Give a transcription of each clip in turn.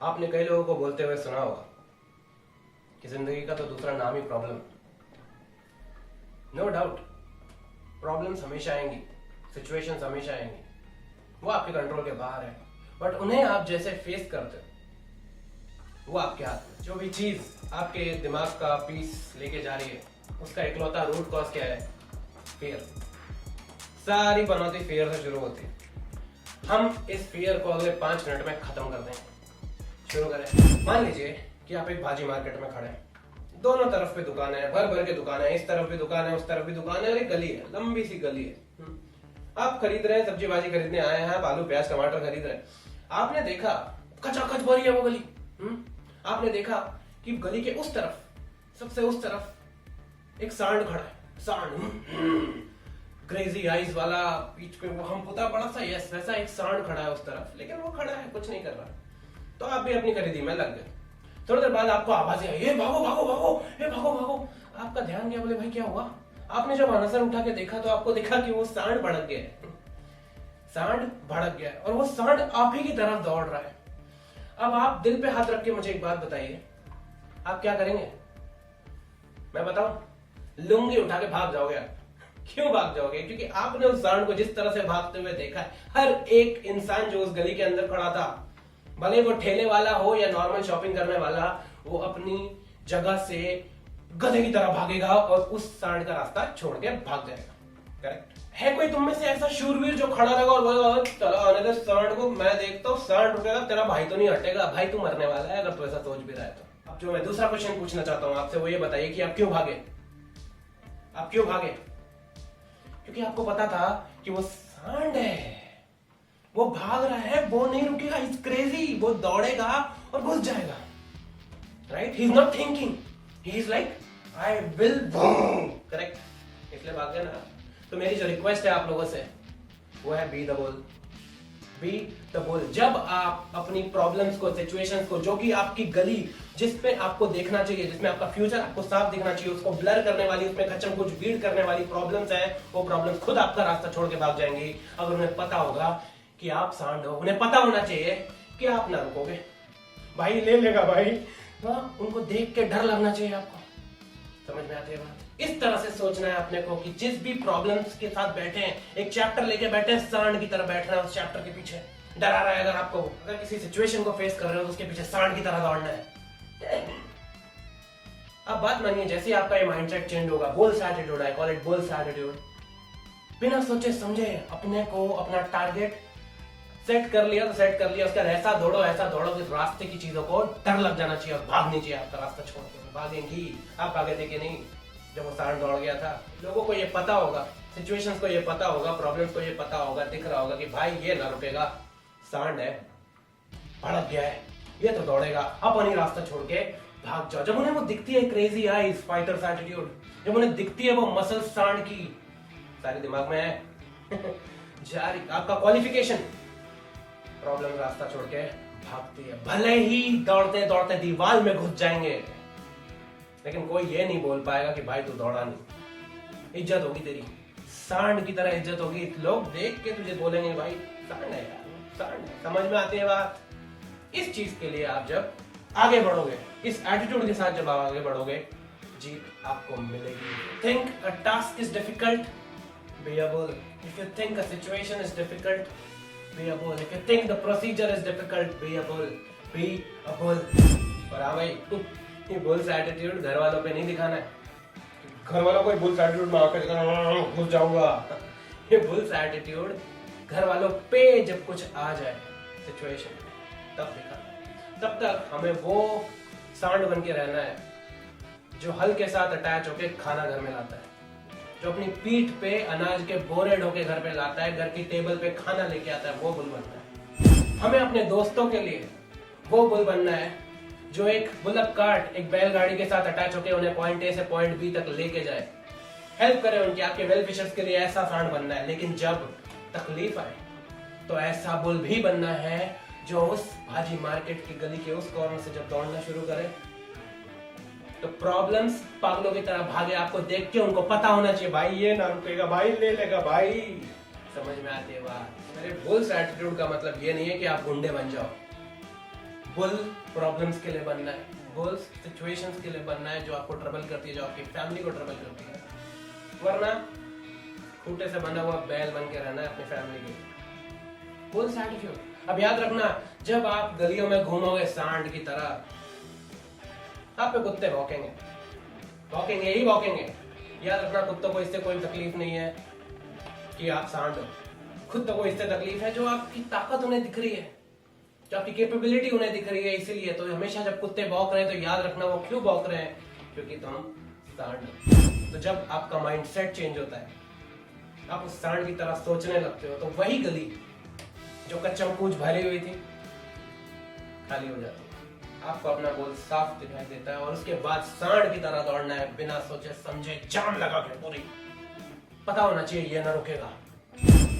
आपने कई लोगों को बोलते हुए सुना होगा कि जिंदगी का तो दूसरा नाम ही प्रॉब्लम। नो डाउट, प्रॉब्लम्स हमेशा आएंगी, सिचुएशंस हमेशा आएंगी, वो आपके कंट्रोल के बाहर है, बट उन्हें आप जैसे फेस करते हो वो आपके हाथ में। जो भी चीज आपके दिमाग का पीस लेके जा रही है उसका इकलौता रूट कॉज क्या है? फियर। सारी बनौती फियर से शुरू होती है। हम इस फियर को अगले 5 मिनट में खत्म कर देंगे। शुरू करें। मान लीजिए कि आप एक भाजी मार्केट में खड़े हैं, दोनों तरफ पे दुकान है, भर भर के दुकान है, इस तरफ भी दुकान है, उस तरफ भी दुकान है, और एक गली है, लंबी सी गली है। आप खरीद रहे हैं, सब्जी भाजी खरीदने आए हैं, आप आलू प्याज टमाटर खरीद रहे हैं। आपने देखा खचाखच भरी है वो गली। आपने देखा कि गली के उस तरफ, सबसे उस तरफ एक सांड खड़ा है। सांड क्रेजी आईज वाला, बीच पे वो हम पुता बड़ा सा, यस वैसा एक सांड खड़ा है उस तरफ, लेकिन वो खड़ा है, कुछ नहीं कर रहा। तो आप भी अपनी खरीदी में लग गए। थोड़ी देर बाद आपको आवाज आई, ये भागो भागो भागो, ये भागो भागो। आपका ध्यान गया, बोले भाई क्या हुआ? आपने जब नजर उठा के देखा तो आपको देखा कि वो सांड भड़क गया है। सांड भड़क गया है और वो सांड आप ही की तरफ दौड़ रहा है। अब आप दिल पे हाथ रख के मुझे एक बात बताइए, आप क्या करेंगे? मैं बताऊं? लुंगी उठा के भाग जाओगे आप। क्यों भाग जाओगे? क्योंकि आपने उस सांड को जिस तरह से भागते हुए देखा है, हर एक इंसान जो उस गली के अंदर खड़ा था, भले वो ठेले वाला हो या नॉर्मल शॉपिंग करने वाला, वो अपनी जगह से गधे की तरह भागेगा और उस सांड का रास्ता छोड़ के भाग जाएगा। करेक्ट है? कोई तुम में से ऐसा शूरवीर जो खड़ा रहेगा और बोलेगा चलो आने दे सांड को, मैं देखता हूँ सांड रुकेगा, तेरा भाई तो नहीं हटेगा। भाई तू मरने वाला है अगर तू ऐसा सोच भी रहा है तो। अब जो मैं दूसरा क्वेश्चन पूछना चाहता हूँ आपसे वो ये बताइए कि आप क्यों भागे? आप क्यों भागे? क्योंकि आपको पता था कि वो सांड है, वो भाग रहा है, वो नहीं रुकेगा, इज क्रेजी, वो दौड़ेगा और घुस जाएगा। Right? He is not thinking, he is like I will boom. Correct? इसलिए भाग गया ना। तो मेरी जो रिक्वेस्ट है आप लोगों से वो है be the bull. Be the bull. जब आप अपनी प्रॉब्लम्स को, सिचुएशंस को, जो कि आपकी गली जिसमें आपको देखना चाहिए, जिसमें आपका फ्यूचर आपको साफ दिखना चाहिए, उसको ब्लर करने वाली, उसमें खच्चम कुछ भीड़ करने वाली प्रॉब्लम्स है, वो प्रॉब्लम्स खुद आपका रास्ता छोड़ के भाग जाएंगी अगर उन्हें पता होगा कि आप सांड हो। उन्हें पता होना चाहिए कि आप ना रुकोगे। भाई ले लेगा भाई, हाँ, उनको देख के डर लगना चाहिए आपको। समझ में आती है बात? इस तरह से सोचना है अपने को कि जिस भी प्रॉब्लम्स के साथ बैठे हैं, एक चैप्टर लेके बैठे हैं, सांड की तरह बैठना है उस चैप्टर के पीछे। डरा रहा है अगर आपको, अगर किसी सिचुएशन को फेस कर रहे हो तो उसके पीछे सांड की तरह दौड़ना है। अब बात मानिए, जैसे आपका ये माइंडसेट चेंज होगा, bulls attitude, I call it bulls attitude, बिना सोचे समझे अपने को, अपना टारगेट सेट कर लिया तो सेट कर लिया, उसका ऐसा दौड़ो कि रास्ते की चीजों को डर लग जाना चाहिए और भागनी चाहिए आपका रास्ता छोड़ के। भागेंगी आप, भागे थे कि नहीं जब वो सांड दौड़ गया था? लोगों को ये पता होगा, सिचुएशंस को ये पता होगा, प्रॉब्लम्स को ये पता होगा, दिख रहा होगा कि भाई ये ना रुकेगा, सांड है, भड़क गया है, ये तो दौड़ेगा, अपनी रास्ता छोड़ के भाग जाओ। जब उन्हें वो दिखती है क्रेजी आईज, फाइटर्स एटीट्यूड, जब उन्हें दिखती है वो मसल सांड की, सारे दिमाग में है जारी आपका क्वालिफिकेशन, प्रॉब्लम रास्ता छोड़ के भागती है। भले ही दौड़ते दौड़ते दीवार में घुस जाएंगे, लेकिन कोई ये नहीं बोल पाएगा कि भाई तू दौड़ा नहीं। इज्जत होगी तेरी, सांड की तरह इज्जत होगी। लोग देख के तुझे बोलेंगे भाई सांड है यार, सांड है। समझ में आती है बात? इस चीज के लिए आप जब आगे बढ़ोगे, इस एटीट्यूड के साथ जब आप आगे बढ़ोगे, जीत आपको मिलेगी। Think a task is difficult, be a bull. If you think a situation is difficult, be a bull. If you think the procedure is difficult, be a bull. Be a bull. और हाँ भाई, ये bulls attitude घर वालों पे नहीं दिखाना है। घर वालों को बुल्स एटीट्यूड में आकर दिखाना घुस जाऊंगा। ये बुल्स एटीट्यूड घर वालों पे जब कुछ आ जाए सिचुएशन तब दिखाना है। तब तक हमें वो सांड बन के रहना है जो हल के साथ अटैच होके खाना घर में लाता है, जो अपनी पीठ पे अनाज के बोरे ढोके घर पे लाता है, घर की टेबल पे खाना लेके आता है, वो बुल बनना है। हमें अपने दोस्तों के लिए वो बुल बनना है जो एक बुलक कार्ट, एक बैलगाड़ी के साथ अटैच होके उन्हें पॉइंट ए से पॉइंट बी तक लेके जाए, हेल्प करे उनकी। आपके वेल विशर्स के लिए ऐसा सांड बनना है। लेकिन जब तकलीफ आए तो ऐसा बुल भी बनना है जो उस भाजी मार्केट की गली के उस कॉर्नर से जब दौड़ना शुरू करे तो प्रॉब्लम्स पागलों की तरह भागे। आपको देख के उनको पता होना चाहिए भाई ये ना रुकेगा, भाई ले लेगा भाई। समझ में आती है बात? मेरे बुल्स एटीट्यूड का मतलब ये नहीं है कि आप गुंडे बन जाओ। बुल प्रॉब्लम्स के लिए बनना है, बुल सिचुएशंस के लिए बनना है जो आपको ट्रबल करती है, जो आपकी फैमिली को ट्रबल करती है, वरना खूंटे से बना हुआ बैल बन के रहना है अपनी फैमिली के। Bulls attitude. अब याद रखना, जब आप गलियों में घूमोगे सांड की तरह, आप पे कुत्ते भौंकेंगे, भौंकेंगे ही भौंकेंगे। याद रखना, कुत्तों को इससे कोई तकलीफ नहीं है कि आप सांड हो। खुद को इससे तकलीफ है जो आपकी ताकत उन्हें दिख रही है, जो आपकी कैपेबिलिटी उन्हें दिख रही है। इसीलिए तो हमेशा जब कुत्ते भौंक रहे हैं तो याद रखना वो क्यों भौंक रहे हैं, क्योंकि तुम सांड हो। तो जब आपका माइंडसेट चेंज होता है, आप उस सांड की तरह सोचने लगते हो, तो वही गली जो कच्चम पूछ भरी हुई थी खाली हो जाती है। आपको अपना गोल साफ दिखाई देता है और उसके बाद सांड की तरह दौड़ना है, बिना सोचे समझे, जान लगा के पूरी। पता होना चाहिए ये ना रुकेगा।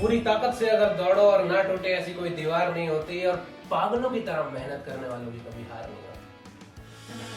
पूरी ताकत से अगर दौड़ो और ना टूटे, ऐसी कोई दीवार नहीं होती। और पागलों की तरह मेहनत करने वालों की कभी हार नहीं होती।